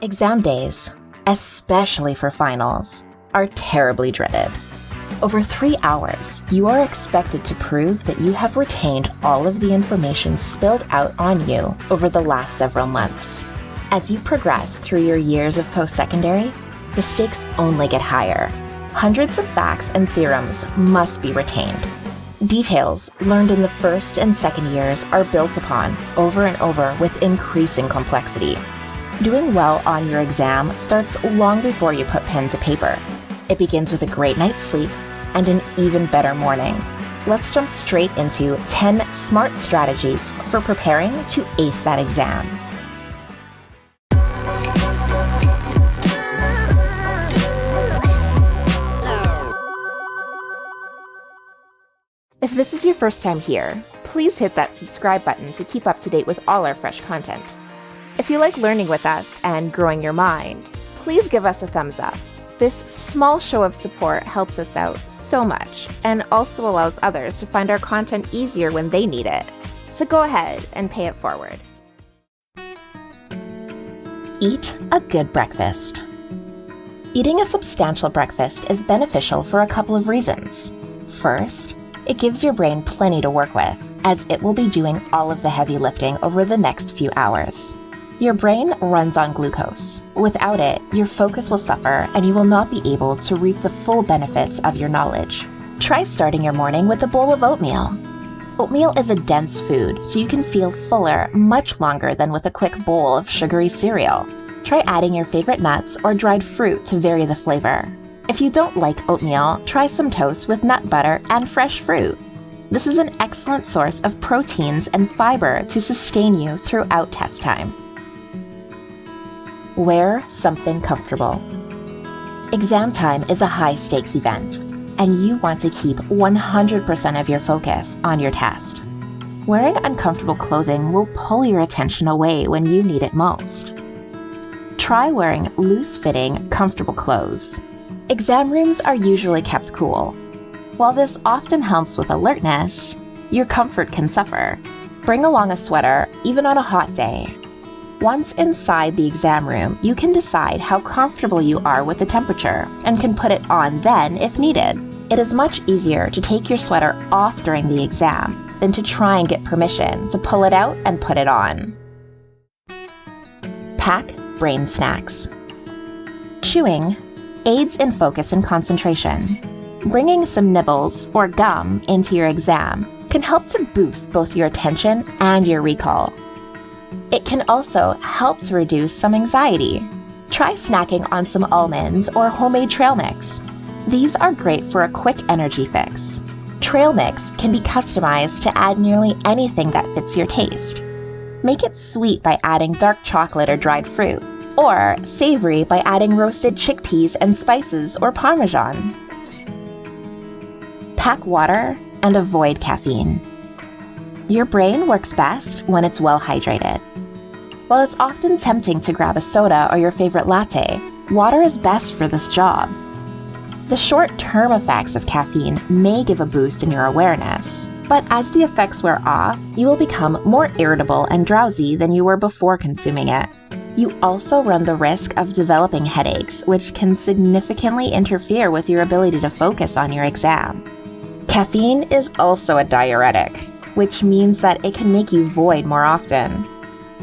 Exam days, especially for finals, are terribly dreaded. Over 3 hours, you are expected to prove that you have retained all of the information spilled out on you over the last several months. As you progress through your years of post-secondary, the stakes only get higher. Hundreds of facts and theorems must be retained. Details learned in the first and second years are built upon over and over with increasing complexity. Doing well on your exam starts long before you put pen to paper. It begins with a great night's sleep and an even better morning. Let's jump straight into 10 smart strategies for preparing to ace that exam. If this is your first time here, please hit that subscribe button to keep up to date with all our fresh content. If you like learning with us and growing your mind, please give us a thumbs up. This small show of support helps us out so much and also allows others to find our content easier when they need it. So go ahead and pay it forward. Eat a good breakfast. Eating a substantial breakfast is beneficial for a couple of reasons. First, it gives your brain plenty to work with, as it will be doing all of the heavy lifting over the next few hours. Your brain runs on glucose. Without it, your focus will suffer and you will not be able to reap the full benefits of your knowledge. Try starting your morning with a bowl of oatmeal. Oatmeal is a dense food, so you can feel fuller much longer than with a quick bowl of sugary cereal. Try adding your favorite nuts or dried fruit to vary the flavor. If you don't like oatmeal, try some toast with nut butter and fresh fruit. This is an excellent source of proteins and fiber to sustain you throughout test time. Wear something comfortable. Exam time is a high-stakes event, and you want to keep 100% of your focus on your test. Wearing uncomfortable clothing will pull your attention away when you need it most. Try wearing loose-fitting, comfortable clothes. Exam rooms are usually kept cool. While this often helps with alertness, your comfort can suffer. Bring along a sweater, even on a hot day. Once inside the exam room, you can decide how comfortable you are with the temperature and can put it on then if needed. It is much easier to take your sweater off during the exam than to try and get permission to pull it out and put it on. Pack brain snacks. Chewing aids in focus and concentration. Bringing some nibbles or gum into your exam can help to boost both your attention and your recall. It can also help to reduce some anxiety. Try snacking on some almonds or homemade trail mix. These are great for a quick energy fix. Trail mix can be customized to add nearly anything that fits your taste. Make it sweet by adding dark chocolate or dried fruit, or savory by adding roasted chickpeas and spices or Parmesan. Pack water and avoid caffeine. Your brain works best when it's well hydrated. While it's often tempting to grab a soda or your favorite latte, water is best for this job. The short-term effects of caffeine may give a boost in your awareness, but as the effects wear off, you will become more irritable and drowsy than you were before consuming it. You also run the risk of developing headaches, which can significantly interfere with your ability to focus on your exam. Caffeine is also a diuretic, which means that it can make you void more often.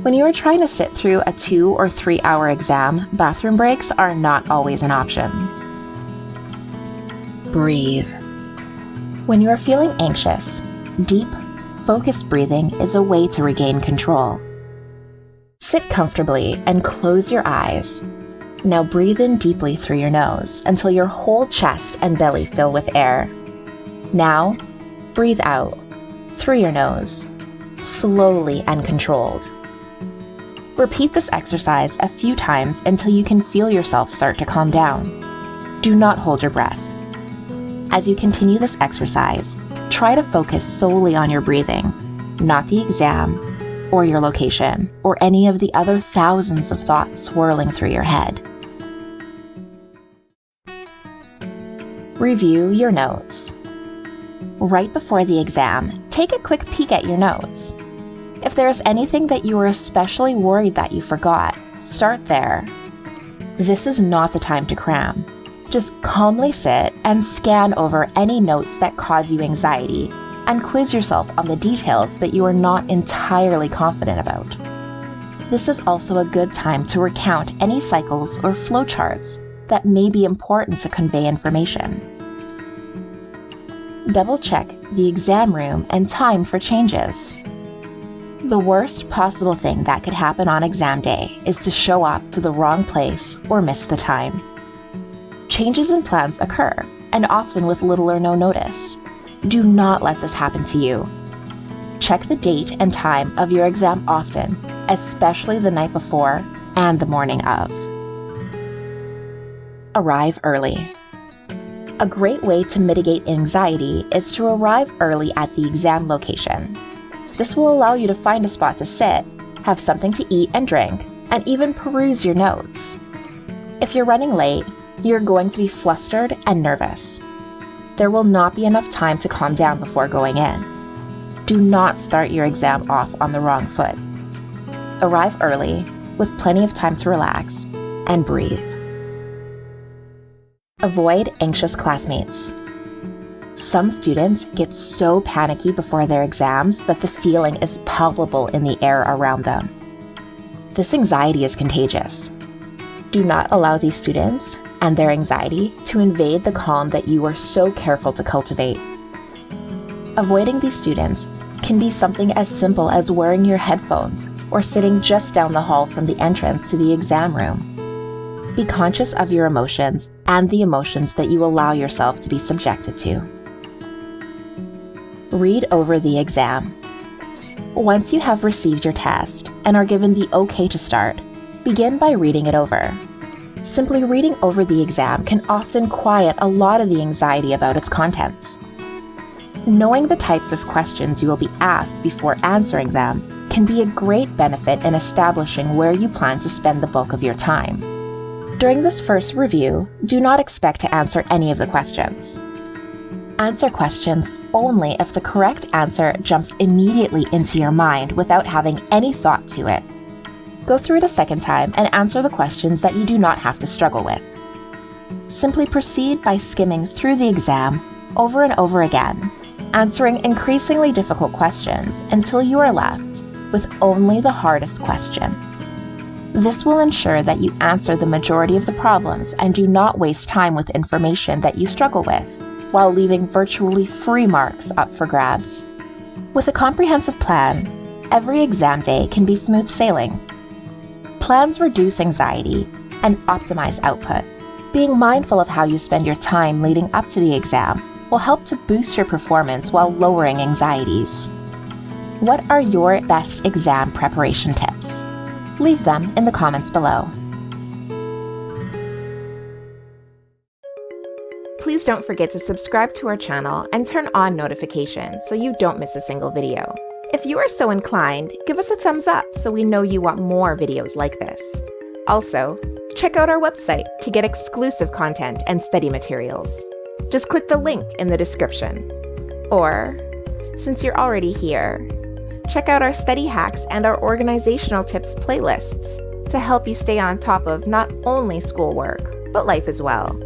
When you are trying to sit through a 2 or 3 hour exam, bathroom breaks are not always an option. Breathe. When you are feeling anxious, deep, focused breathing is a way to regain control. Sit comfortably and close your eyes. Now breathe in deeply through your nose until your whole chest and belly fill with air. Now, breathe out through your nose, slowly and controlled. Repeat this exercise a few times until you can feel yourself start to calm down. Do not hold your breath. As you continue this exercise, try to focus solely on your breathing, not the exam, or your location, or any of the other thousands of thoughts swirling through your head. Review your notes. Right before the exam, take a quick peek at your notes. If there is anything that you are especially worried that you forgot, start there. This is not the time to cram. Just calmly sit and scan over any notes that cause you anxiety and quiz yourself on the details that you are not entirely confident about. This is also a good time to recount any cycles or flowcharts that may be important to convey information. Double-check the exam room and time for changes. The worst possible thing that could happen on exam day is to show up to the wrong place or miss the time. Changes in plans occur, and often with little or no notice. Do not let this happen to you. Check the date and time of your exam often, especially the night before and the morning of. Arrive early. A great way to mitigate anxiety is to arrive early at the exam location. This will allow you to find a spot to sit, have something to eat and drink, and even peruse your notes. If you're running late, you're going to be flustered and nervous. There will not be enough time to calm down before going in. Do not start your exam off on the wrong foot. Arrive early, with plenty of time to relax, and breathe. Avoid anxious classmates. Some students get so panicky before their exams that the feeling is palpable in the air around them. This anxiety is contagious. Do not allow these students and their anxiety to invade the calm that you are so careful to cultivate. Avoiding these students can be something as simple as wearing your headphones or sitting just down the hall from the entrance to the exam room. Be conscious of your emotions and the emotions that you allow yourself to be subjected to. Read over the exam. Once you have received your test and are given the okay to start, begin by reading it over. Simply reading over the exam can often quiet a lot of the anxiety about its contents. Knowing the types of questions you will be asked before answering them can be a great benefit in establishing where you plan to spend the bulk of your time. During this first review, do not expect to answer any of the questions. Answer questions only if the correct answer jumps immediately into your mind without having any thought to it. Go through it a second time and answer the questions that you do not have to struggle with. Simply proceed by skimming through the exam over and over again, answering increasingly difficult questions until you are left with only the hardest question. This will ensure that you answer the majority of the problems and do not waste time with information that you struggle with, while leaving virtually free marks up for grabs. With a comprehensive plan, every exam day can be smooth sailing. Plans reduce anxiety and optimize output. Being mindful of how you spend your time leading up to the exam will help to boost your performance while lowering anxieties. What are your best exam preparation tips? Leave them in the comments below. Please don't forget to subscribe to our channel and turn on notifications so you don't miss a single video. If you are so inclined, give us a thumbs up so we know you want more videos like this. Also, check out our website to get exclusive content and study materials. Just click the link in the description. Or, since you're already here, check out our study hacks and our organizational tips playlists to help you stay on top of not only schoolwork, but life as well.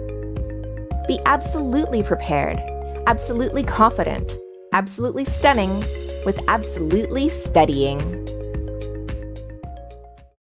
Be absolutely prepared, absolutely confident, absolutely stunning, with absolutely studying.